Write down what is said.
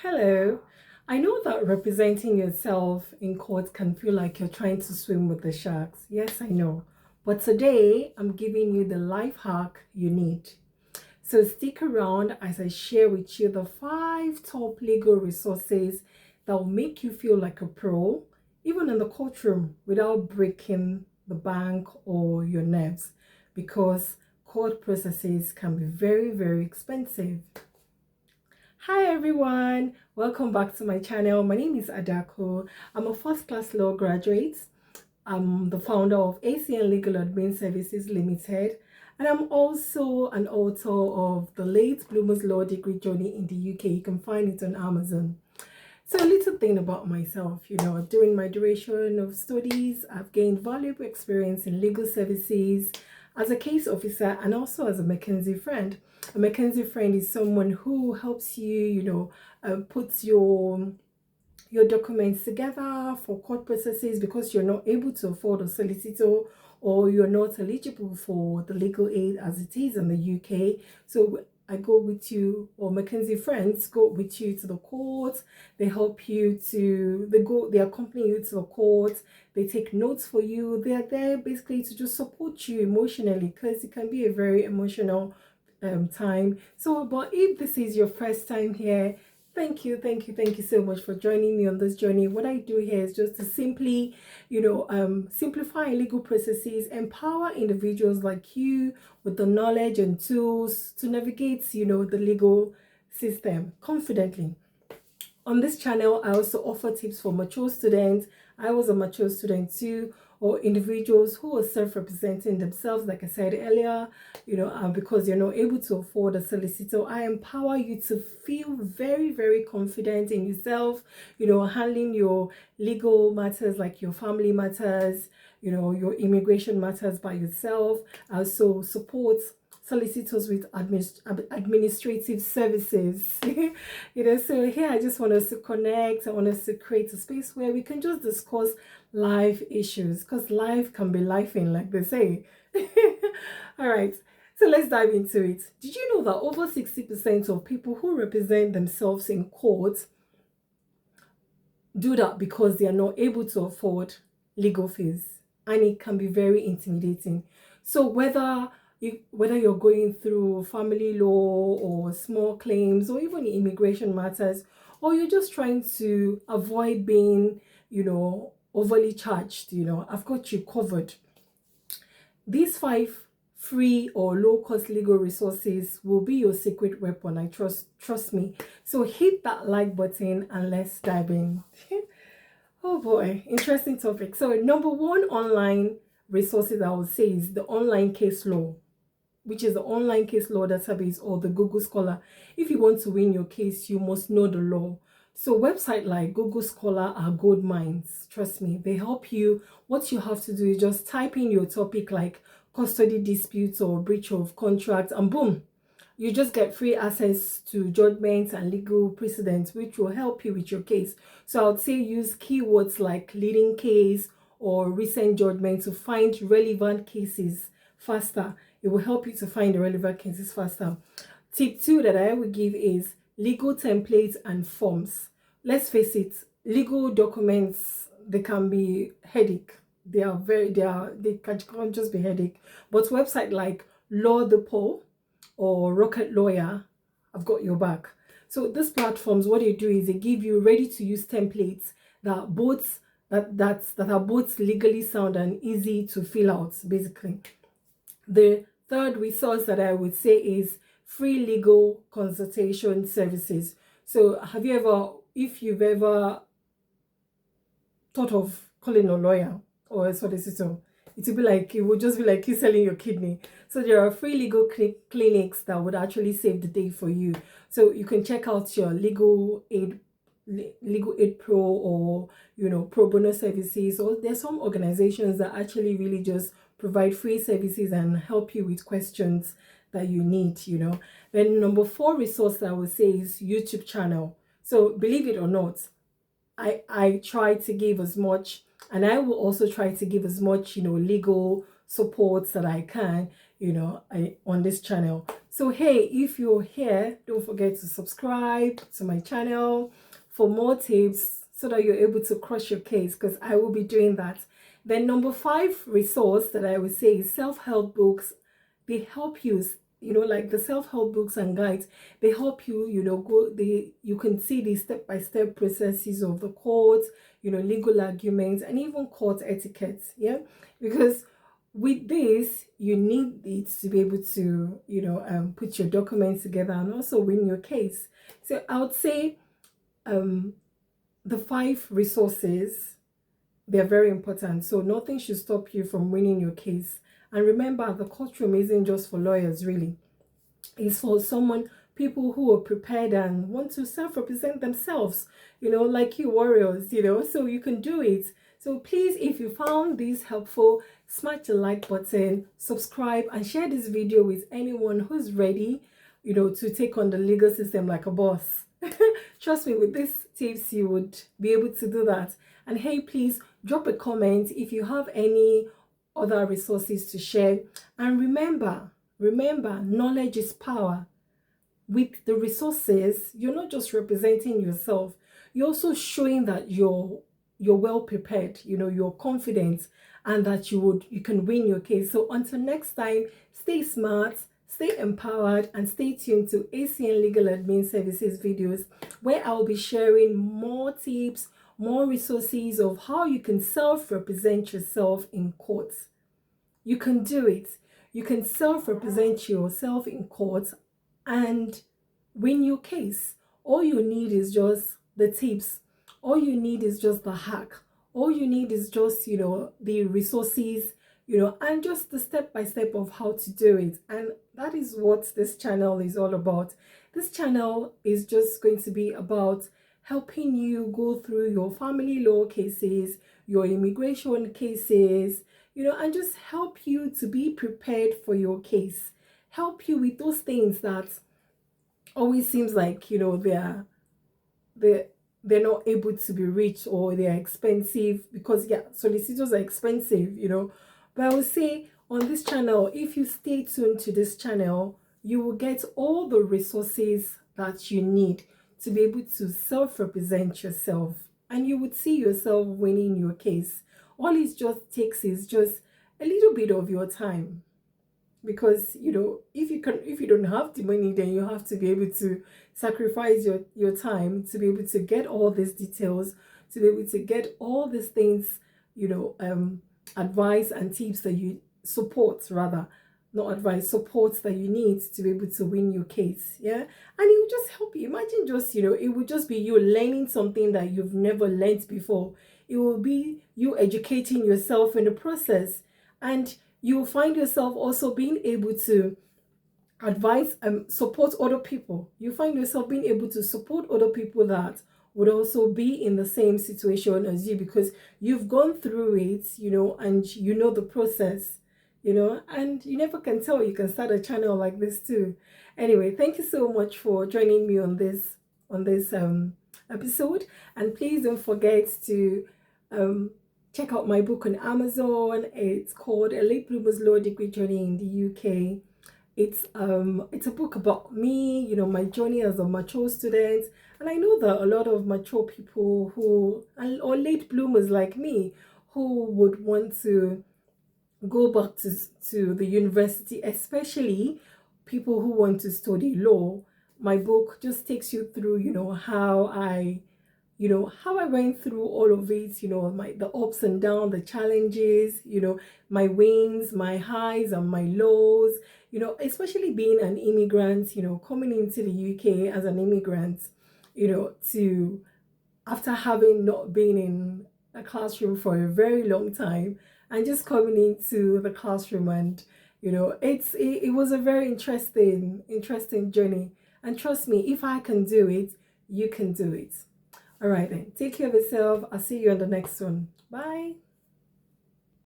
Hello. I know that representing yourself in court can feel like you're trying to swim with the sharks. Yes, I know. But today, I'm giving you the life hack you need. So stick around as I share with you the 5 top legal resources that will make you feel like a pro, even in the courtroom, without breaking the bank or your nerves, because court processes can be very, very expensive. Hi everyone, welcome back to my channel. My name is Adako. I'm a first-class law graduate. I'm the founder of ACN Legal Admin Services Limited, and I'm also an author of The Late Bloomer's Law Degree Journey in the UK. You can find it on Amazon. So a little thing about myself, during my duration of studies, I've gained valuable experience in legal services as a case officer and also as a McKinsey friend. A McKinsey friend is someone who helps you, puts your documents together for court processes because you're not able to afford a solicitor or you're not eligible for the legal aid as it is in the UK. So I go with you, or McKinsey friends go with you to the court. They help you they accompany you to the court. They take notes for you. They're there basically to just support you emotionally because it can be a very emotional time. So, but if this is your first time here, thank you so much for joining me on this journey. What I do here is just to simply, simplify legal processes, empower individuals like you with the knowledge and tools to navigate, the legal system confidently. On this channel, I also offer tips for mature students. I was a mature student too, or individuals who are self-representing themselves, like I said earlier, because you're not able to afford a solicitor. I empower you to feel very, very confident in yourself, handling your legal matters like your family matters, your immigration matters by yourself. I also support solicitors with administrative services. So here I just want us to connect. I want us to create a space where we can just discuss life issues, because life can be lifing, like they say. All right, so let's dive into it. Did you know that over 60% of people who represent themselves in court do that because they are not able to afford legal fees, and it can be very intimidating? So whether you're going through family law or small claims or even immigration matters, or you're just trying to avoid being, overly charged, I've got you covered. These 5 free or low-cost legal resources will be your secret weapon. I trust me. So hit that like button and let's dive in. Oh boy, interesting topic. So number one online resources I would say is the online case law, which is the online case law database or the Google Scholar. If you want to win your case, you must know the law. So websites like Google Scholar are gold mines. Trust me, they help you. What you have to do is just type in your topic like custody disputes or breach of contract, and boom, you just get free access to judgments and legal precedents, which will help you with your case. So I would say use keywords like leading case or recent judgment to find relevant cases faster. It will help you to find the relevant cases faster. Tip 2 that I would give is legal templates and forms. Let's face it, legal documents, they can be headache. They can just be headache. But website like Law the Poll or Rocket Lawyer, I've got your back. So these platforms, what they do is they give you ready to use templates that are both legally sound and easy to fill out, basically. The third resource that I would say is free legal consultation services. So if you've ever thought of calling a lawyer or a solicitor, it would just be like you selling your kidney. So there are free legal clinics that would actually save the day for you. So you can check out your legal aid pro, or pro bono services, or there's some organizations that actually really just provide free services and help you with questions that you need. Then number 4 resource that I would say is YouTube channel. So believe it or not, I try to give as much, and I will also try to give as much legal support that I can. on this channel. So hey, if you're here, don't forget to subscribe to my channel for more tips so that you're able to crush your case, because I will be doing that. Then number 5 resource that I would say is self-help books. They help you, like the self-help books and guides, they help you, you can see the step-by-step processes of the court, legal arguments, and even court etiquette. Yeah, because with this, you need it to be able to, put your documents together and also win your case. So I would say the 5 resources, they're very important. So nothing should stop you from winning your case. And remember, the courtroom isn't just for lawyers, really. It's for people who are prepared and want to self-represent themselves, like you warriors, so you can do it. So please, if you found this helpful, smash the like button, subscribe, and share this video with anyone who's ready, to take on the legal system like a boss. Trust me, with these tips, you would be able to do that. And hey, please drop a comment if you have any other resources to share. And remember, knowledge is power. With the resources, you're not just representing yourself, you're also showing that you're well prepared, you're confident, and that you can win your case. So until next time, stay smart, stay empowered, and stay tuned to ACN Legal Admin Services videos, where I'll be sharing more tips, more resources of how you can self-represent yourself in court. You can do it. You can self-represent yourself in court and win your case. All you need is just the tips. All you need is just the hack. All you need is just, the resources, and just the step-by-step of how to do it. And that is what this channel is all about. This channel is just going to be about helping you go through your family law cases, your immigration cases, and just help you to be prepared for your case. Help you with those things that always seems like, they're not able to be reached, or they're expensive, because yeah, solicitors are expensive, But I would say on this channel, if you stay tuned to this channel, you will get all the resources that you need to be able to self-represent yourself, and you would see yourself winning your case. All it just takes is just a little bit of your time, because if you don't have the money, then you have to be able to sacrifice your time to be able to get all these details, to be able to get all these things, advice and tips that you support, rather not advice, support that you need to be able to win your case. Yeah, and it will just help you. Imagine just, it would just be you learning something that you've never learned before. It will be you educating yourself in the process, and you will find yourself also being able to advise and support other people. You find yourself being able to support other people that would also be in the same situation as you, because you've gone through it, and the process, and you never can tell, you can start a channel like this too. Anyway, thank you so much for joining me on this episode, and please don't forget to check out my book on Amazon. It's called A Late Bloomer's Law Degree Journey in the UK. It's a book about me, my journey as a mature student. And I know that a lot of mature people or late bloomers like me, who would want to go back to the university, especially people who want to study law. My book just takes you through, how I went through all of it, the ups and downs, the challenges, my wins, my highs and my lows, especially being an immigrant, coming into the UK as an immigrant, to after having not been in a classroom for a very long time, and just coming into the classroom, and it was a very interesting journey. And trust me, if I can do it, you can do it. All right then, take care of yourself. I'll see you on the next one. Bye.